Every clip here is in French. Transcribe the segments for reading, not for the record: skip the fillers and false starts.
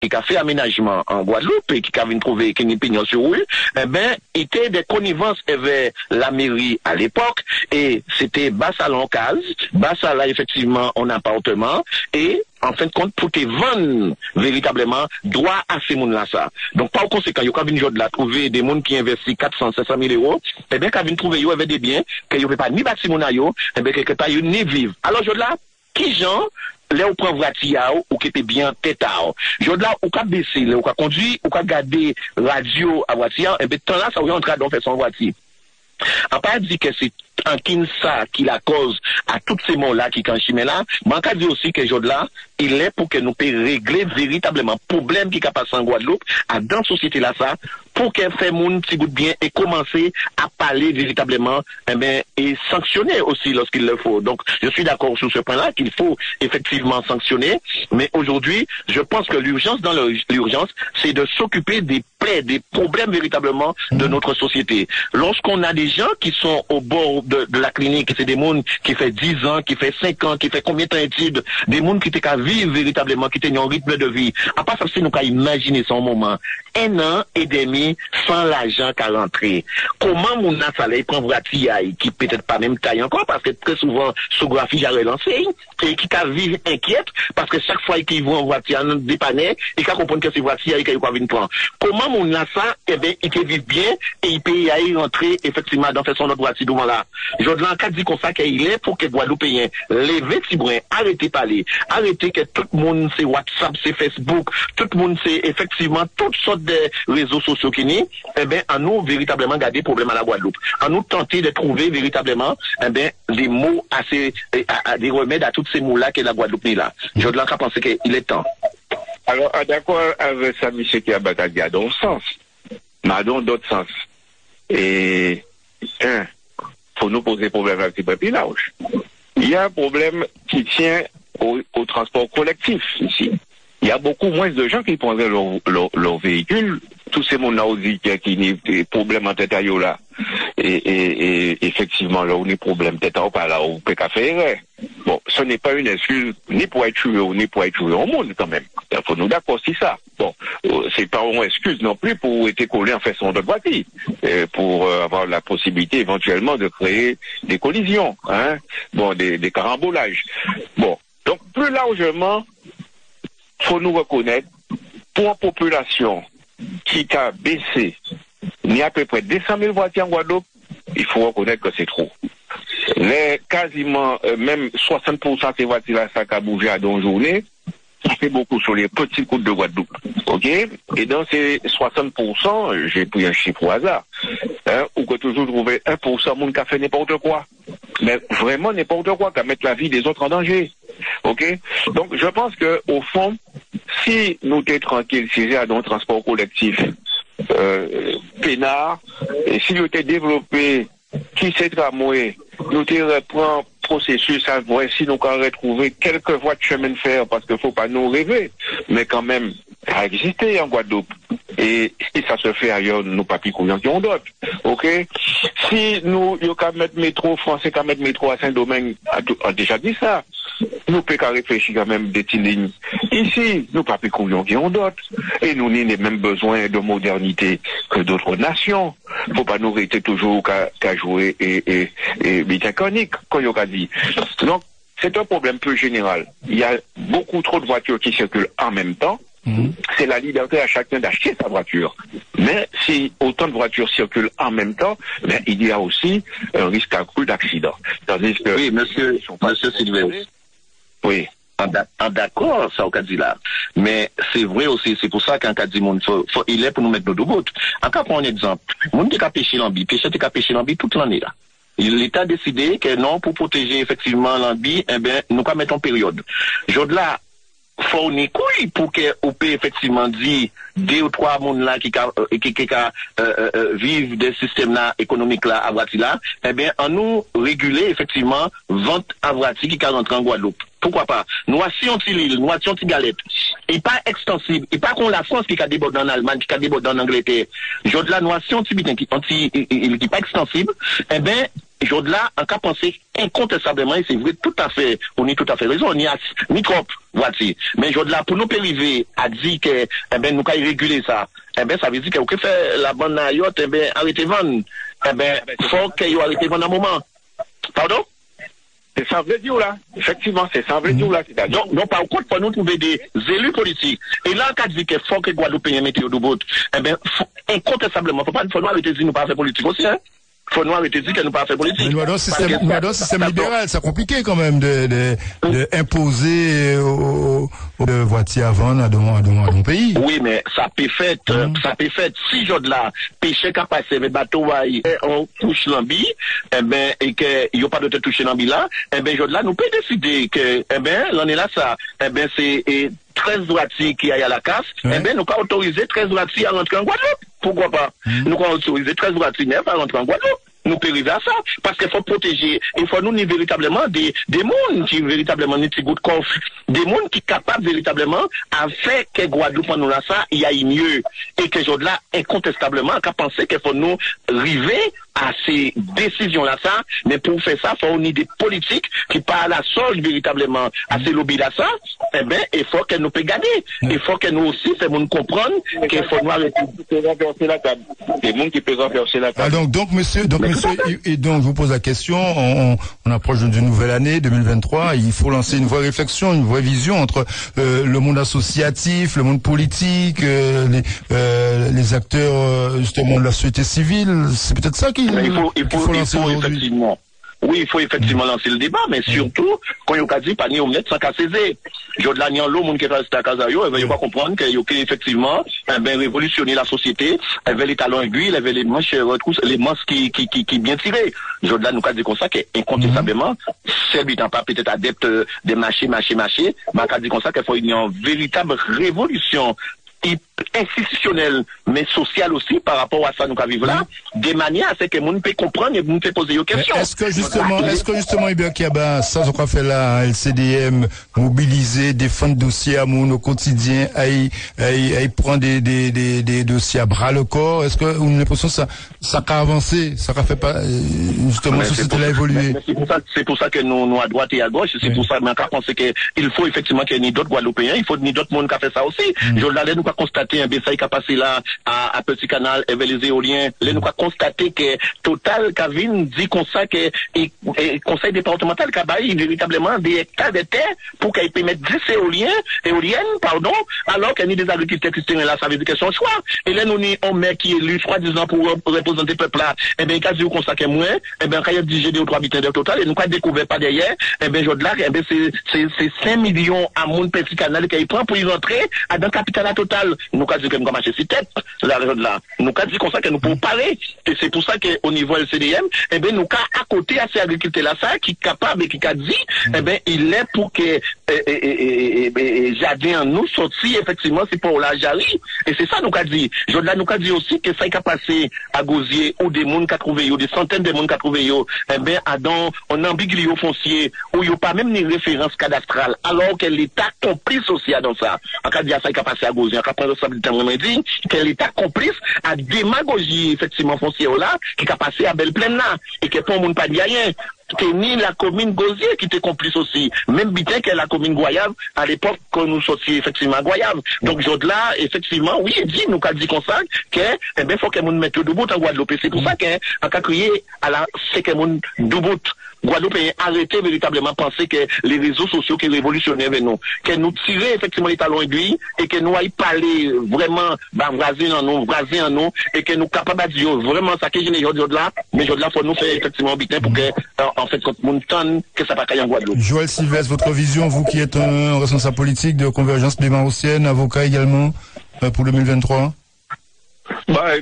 qui a fait aménagement en Guadeloupe et qui a vu trouver une opinion sur lui, eh ben, était des connivences avec la mairie à l'époque, et c'était Bassa en case, Bassa là, effectivement, en appartement, et, en fin de compte, pour te vendre véritablement droit à ces gens-là, ça. Donc, par conséquent, il y a une journée là, trouver des gens qui investissent 400, 500 000 euros, eh bien, quand ils trouver, ils avaient des biens, qu'ils ne peuvent pas ni bâtir mon aïe, eh bien, quelque part, ils ni vivre. Alors, je là, qui gens, là, on prend voiture, ou qui était bien tête à je là, ou qu'à baisser, ou qu'à conduire, ou qu'à garder radio à voiture, et bien, temps là, ça va entrer dans faire son voiture. On pas dit que c'est en ça qui la cause à tous ces mots-là qui quand chemin là, mais on dit aussi que jour là, il est pour que nous puissions régler véritablement problème qui a passé en Guadeloupe, à dans la société là ça, pour qu'elle fait moun petit bout de bien et commencer à parler véritablement, eh ben, et sanctionner aussi lorsqu'il le faut. Donc, je suis d'accord sur ce point-là qu'il faut effectivement sanctionner, mais aujourd'hui, je pense que l'urgence dans l'urgence, c'est de s'occuper des plaies, des problèmes véritablement de notre société. Lorsqu'on a des gens qui sont au bord de la clinique, c'est des gens qui fait 10 ans, qui fait 5 ans, qui fait combien de temps d'études, des gens qui étaient qu'à vivre véritablement, qui étaient en rythme de vie. À part ça, c'est nous qu'à imaginer son moment. 1 an et demi sans l'argent qu'à rentrer. Comment mon salaire prend voiture qui peut-être pas même taille encore, parce que très souvent, sonographie, j'ai relancé, et qui qu'à vivre inquiète, parce que chaque fois qu'ils vont en voiture, dépanner, et qu'à comprendre que c'est voiture et qu'ils vont prendre. Comment mon ça, eh bien, il peut vivre bien, et il peut y aller rentrer, effectivement, dans son autre voiture devant là. Je dis en dit comme ça qu'il est pour que Guadeloupéens lèvent si brin, arrêtez parler, arrêtez que tout le monde c'est WhatsApp, c'est Facebook, tout le monde c'est effectivement toutes sortes de réseaux sociaux qui n'y, eh bien, à nous véritablement garder problème à la Guadeloupe. À nous tenter de trouver véritablement, eh bien, des mots assez, des remèdes à tous ces mots-là que la Guadeloupe n'est là. Je dis qu'à penser qu'il est temps. Alors, d'accord avec ça, monsieur qui a bataillé dans le sens, mais dans d'autres sens. Et, faut nous poser problème avec les pillages. Il y a un problème qui tient au transport collectif ici. Il y a beaucoup moins de gens qui prendraient leur véhicule. Tous ces gens-là aussi qui ont des problèmes en tête à là. Et effectivement, là, on a des problèmes tête à pas là, on peut pas faire. Bon, ce n'est pas une excuse ni pour être tué, ni pour être tué au monde quand même. Il faut nous d'accord si ça. Bon, c'est pas une excuse non plus pour être collé en façon de voiture, pour avoir la possibilité éventuellement de créer des collisions, hein. Bon, des carambolages. Bon, donc plus largement, faut nous reconnaître, pour une population qui a baissé, il y a à peu près 200 000 voitures en Guadeloupe, il faut reconnaître que c'est trop. Les quasiment, même 60% de ces voitures-là, ça a bougé à une journée, ça fait beaucoup sur les petits coups de Guadeloupe. OK? Et dans ces 60%, j'ai pris un chiffre au hasard, hein, ou que toujours trouver 1% de monde qui a fait n'importe quoi. Mais vraiment n'importe quoi, qui a mettre la vie des autres en danger. OK? Donc, je pense que, au fond, si nous étions tranquilles, si j'ai dans le transport collectif, peinard, et si nous étions développés, qui s'est tramway, nous reprend processus à voir si nous avons retrouvé quelques voies de chemin de fer, parce qu'il ne faut pas nous rêver, mais quand même, ça a existé en Guadeloupe. Et si ça se fait ailleurs, nous pas plus couillons qui ont d'autres. OK? Si nous, il y a mettre métro français, qu'à mettre métro à Saint-Domingue, a déjà dit ça. Nous pouvons qu'à réfléchir quand même des petites lignes. Ici, nous pas plus couillons qui ont d'autres. Et nous n'avons les mêmes besoins de modernité que d'autres nations. Faut pas nous rester toujours qu'à jouer et mécanique, comme il a dit. Donc, c'est un problème plus général. Il y a beaucoup trop de voitures qui circulent en même temps. C'est la liberté à chacun d'acheter sa voiture. Mais si autant de voitures circulent en même temps, ben, il y a aussi un risque accru d'accident. Tandis que oui, monsieur Sylvain. Oui. D'accord, ça, on a dit là. Mais c'est vrai aussi, c'est pour ça qu'en cas de monde, il est pour nous mettre nos deux bouts. En cas, prendre un exemple, monde qui a pêché l'ambi, pêcheur qui a pêché l'ambi toute l'année là. L'État a décidé que non, pour protéger effectivement l'ambi, eh ben, nous pas mettre en période. Jode là, faut une couille pour que on peut effectivement dire 2 ou 3 monde là qui vivent des systèmes là économiques là à voiture là, eh bien en nous réguler effectivement vente à voiture qui rentre en Guadeloupe. Pourquoi pas? Nous assis l'île, nous assis galette. Et pas extensible, et pas qu'on la France qui a débordé en Allemagne, qui a débordé en Angleterre. Je là nous assis qui pas extensible, eh bien là, en cas pensé incontestablement, et c'est vrai, tout à fait, on est tout à fait raison, on y a ni trop, voici. Mais là, pour nous arriver à dire que, eh ben, nous qu'à réguler ça, eh ben, ça veut dire que, fait la bonne ayotte, eh ben, arrêtez vendre. Eh ben, faut qu'il y ait arrêté vendre un moment. Pardon? C'est ça veut dire là. Effectivement, c'est ça veut dire là. Donc, par contre, pour nous trouver des élus politiques, et là, quand dit qu'il faut que Guadeloupe mette au bout, eh ben, incontestablement, faut nous arrêter de dire nous pas faire politique aussi, hein? Faut nous arrêter de dire que nous pas faire politique. Mais nous avons un système libéral, c'est compliqué quand même de imposer aux voitures à vendre dans mon pays. Oui, mais ça peut faire, si je là, péché qu'a passé avec bateau, on touche l'ambi, eh ben, et que, il n'y a pas de te toucher l'ambi là, eh ben, je là, nous pouvons décider que, eh ben, l'année là, ça, eh ben, c'est, 13 droitiers qui aillent à la casse, eh ben, nous pouvons autoriser 13 droitiers à rentrer en Guadeloupe. Pourquoi pas? Nous pouvons autoriser 13 droitiers neufs à rentrer en Guadeloupe. Nous pouvons arriver à ça. Parce qu'il faut protéger, il faut nous, véritablement, des mondes qui, véritablement, nous, petit goût de coffre. Des mondes qui capables, véritablement, à faire que Guadeloupe, nous, là, ça, il y a mieux. Et que, là, incontestablement, qu'à penser qu'il faut nous arriver à ces décisions-là, ça, mais pour faire ça, il faut unir des politiques qui parlent à la sorte véritablement à ces lobbies-là, ça, eh ben, il faut qu'elles nous puissent gagner. Il faut que nous aussi, c'est nous comprendre qu'il faut nous arrêter. Des gens qui peuvent renverser la table. Ah, donc, monsieur, et donc, je vous pose la question, on approche d'une nouvelle année, 2023, il faut lancer une vraie réflexion, une vraie vision entre, le monde associatif, le monde politique, les acteurs, justement, de la société civile. C'est peut-être ça qu'il faut lancer aujourd'hui. Oui, il faut effectivement lancer le débat, mais surtout, quand il y a dit, pas ni omelette sans casser. Je de la ni en l'eau, mon qui fait à Casayo, il va comprendre qu'il y a effectivement, révolutionner la société, avec les talons aiguilles, avec les manches, les manches qui bien tirées. Je de là, nous, dit comme ça, qu'incontestablement, c'est n'étant pas peut-être adepte des marchés, mais dit comme ça qu'il faut une véritable révolution institutionnel, mais social aussi, par rapport à ça, nous, vivons là, de manière à ce que les gens puissent comprendre et nous poser des questions. Est-ce que justement, Hubert Kiaba, ça, ce qu'on fait là, LCDM, mobiliser, défendre dossiers à mon au quotidien, à prendre des dossiers à bras le corps, est-ce que, vous avez l'impression que ça a avancé, ça a fait pas, justement, la société a évolué? C'est pour ça que nous, à droite et à gauche, c'est pour ça, mais encore penser qu'il faut effectivement qu'il y ait d'autres Guadeloupéens, il faut ni d'autres monde qui a fait ça aussi. Je l'allais nous pas constater un Bessaï qui a passé là à Petit Canal, et les éoliens. Là, nous pas constater que Total, Kavin dit comme ça que conseil départemental qui a baillé véritablement des hectares de terre pour qu'il puisse mettre 10 éoliennes, alors qu'il y a des agriculteurs qui sont là, ça veut dire que son choix. Et là, nous, on met qui est élu, soi-disant, pour représenter le peuple là, et bien, quand vous constatez moins, et bien, quand il y a 10 GD ou 3 habitants de Total, et nous, quand découvert pas derrière, et bien, là, et bien, c'est 5 millions à mon Petit Canal qu'il prend pour y rentrer à dans capital à Total. Nous, quand dit que nous avons marché sur tête, là, nous, quand dit comme ça que nous pouvons parler, et c'est pour ça qu'au niveau LCDM, eh bien, nous, à côté à ces agriculteurs-là, ça, qui est capable et qui a dit, eh bien, il est pour que, Jardin, nous, sorti, effectivement, c'est pour la Jari. Et c'est ça, nous, qu'a dit. Là, nous, qu'a dit aussi que ça qui a passé à Gosier, ou des mondes qui a trouvé, ou des centaines de mondes qui a trouvé, eh bien, dans un ambiglio foncier, où il n'y a pas même ni référence cadastrale, alors que l'État complice aussi dans ça. En cas de ça qui a passé à Gosier, en cas de responsabilité, on dit que l'État complice à démagogie, effectivement, foncière là, qui a passé à Belle-Plaine là, et que pour le monde pas dit rien. Que ni la commune Gosier qui était complice aussi. Même bien que la commune Goyave, à l'époque, quand nous sortions effectivement à Goyave. Donc, là, effectivement, oui, il dit, nous, qu'a dit comme ça, que, eh ben, faut que nous mettions debout en Guadeloupe. C'est pour ça qu'en cas crié à la, c'est que nous debout. Guadeloupe est arrêté véritablement penser que les réseaux sociaux qui révolutionnaient avec nous, que nous tirer effectivement les talons aiguilles et que nous aillons parler vraiment, vraser en nous, et que nous capables de dire vraiment ça que j'ai là, mais là, faut nous faire effectivement bitin pour que, en fait, quand nous tonne, que ça pas caille en Guadeloupe. Joël Sylvestre, votre vision, vous qui êtes un responsable politique de Convergence Plémancienne, avocat également, pour 2023?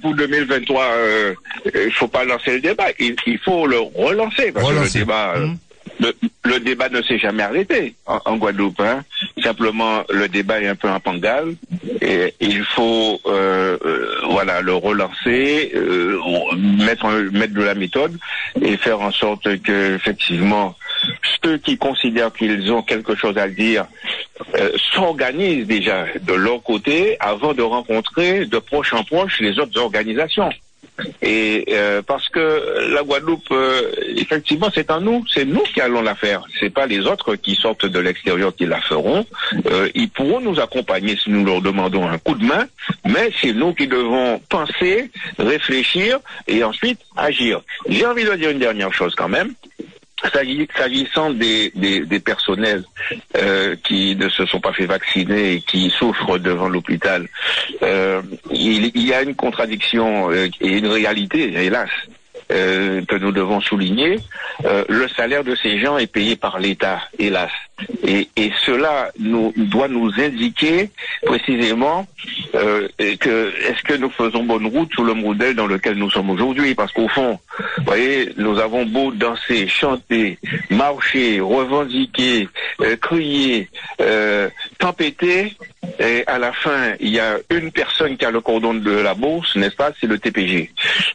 Pour 2023, il faut pas lancer le débat, il faut le relancer, parce que le débat ne s'est jamais arrêté en Guadeloupe. Hein. Simplement, le débat est un peu en pangale, et il faut le relancer, mettre de la méthode et faire en sorte que effectivement ceux qui considèrent qu'ils ont quelque chose à dire s'organisent déjà de leur côté avant de rencontrer de proche en proche les autres organisations. Et parce que la Guadeloupe, effectivement, c'est nous qui allons la faire. C'est pas les autres qui sortent de l'extérieur qui la feront. Ils pourront nous accompagner si nous leur demandons un coup de main, mais c'est nous qui devons penser, réfléchir et ensuite agir. J'ai envie de dire une dernière chose quand même. S'agissant des personnels qui ne se sont pas fait vacciner et qui souffrent devant l'hôpital, il y a une contradiction et une réalité, hélas, que nous devons souligner. Le salaire de ces gens est payé par l'État, hélas. Et cela doit nous indiquer précisément que est-ce que nous faisons bonne route sur le modèle dans lequel nous sommes aujourd'hui. Parce qu'au fond, vous voyez, nous avons beau danser, chanter, marcher, revendiquer, crier, tempêter, et à la fin, il y a une personne qui a le cordon de la bourse, n'est-ce pas? C'est le TPG.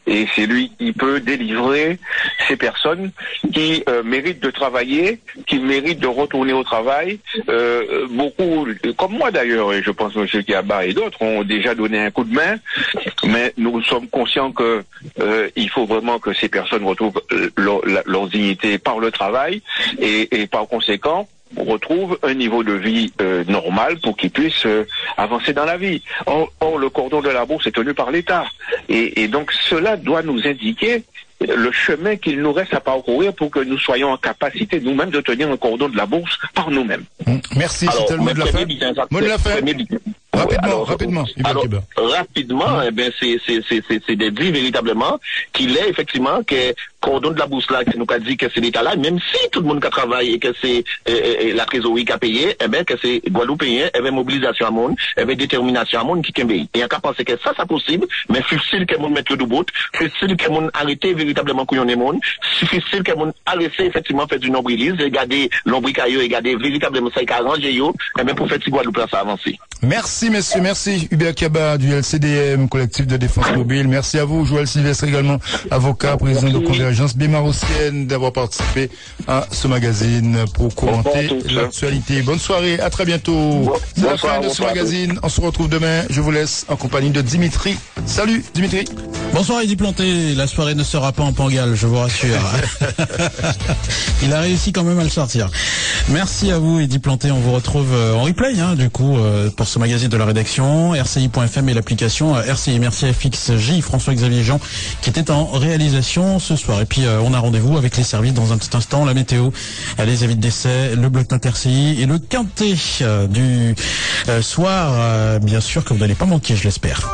Et c'est lui qui peut délivrer ces personnes qui méritent de travailler, qui méritent de retourner au travail. Beaucoup, comme moi d'ailleurs, et je pense M. Kiaba et d'autres, ont déjà donné un coup de main, mais nous sommes conscients que il faut vraiment que ces personnes retrouvent leur dignité par le travail et par conséquent, on retrouve un niveau de vie normal pour qu'ils puissent avancer dans la vie. Or, le cordon de la bourse est tenu par l'État. Et donc, cela doit nous indiquer le chemin qu'il nous reste à parcourir pour que nous soyons en capacité nous-mêmes de tenir un cordon de la bourse par nous-mêmes. Merci, c'était le mot de la fin. Mot de la fin. Rapidement. Rapidement, eh bien, c'est de dire véritablement qu'il est effectivement que cordon de la bourse là, qui nous a dit que c'est l'État là, même si tout le monde qui travaille et que c'est la trésorerie qui a payé, eh bien, que c'est Guadeloupéen, eh bien, mobilisation à monde, eh bien, détermination à monde qui kembe. Et on a pensé que ça, c'est possible, mais difficile que monde mette le bout, difficile que monde arrêter véritablement couillonner monde, difficile que monde arrêter effectivement faire du nombrilisme, et garder l'ombricailleux et garder véritablement ça et arranger yo, eh bien, pour faire si Guadeloupe ça avancer. Merci, messieurs, merci. Hubert Kiaba du LCDM, collectif de défense mobile. Merci à vous, Joël Sylvestre également, avocat, président de Convergence Bémarossienne, d'avoir participé à ce magazine pour commenter l'actualité. Bonne soirée, à très bientôt. C'est la fin de ce magazine. On se retrouve demain. Je vous laisse en compagnie de Dimitri. Salut, Dimitri. Bonsoir, Eddy Planté. La soirée ne sera pas en Pangal, je vous rassure. Il a réussi quand même à le sortir. Merci à vous, Eddy Planté. On vous retrouve en replay, du coup, pour ce magazine de la rédaction, RCI.fm et l'application RCI. Merci à FXJ, François-Xavier Jean, qui était en réalisation ce soir. Et puis, on a rendez-vous avec les services dans un petit instant, la météo, les avis de décès, le bloc note RCI et le quintet du soir, bien sûr, que vous n'allez pas manquer, je l'espère.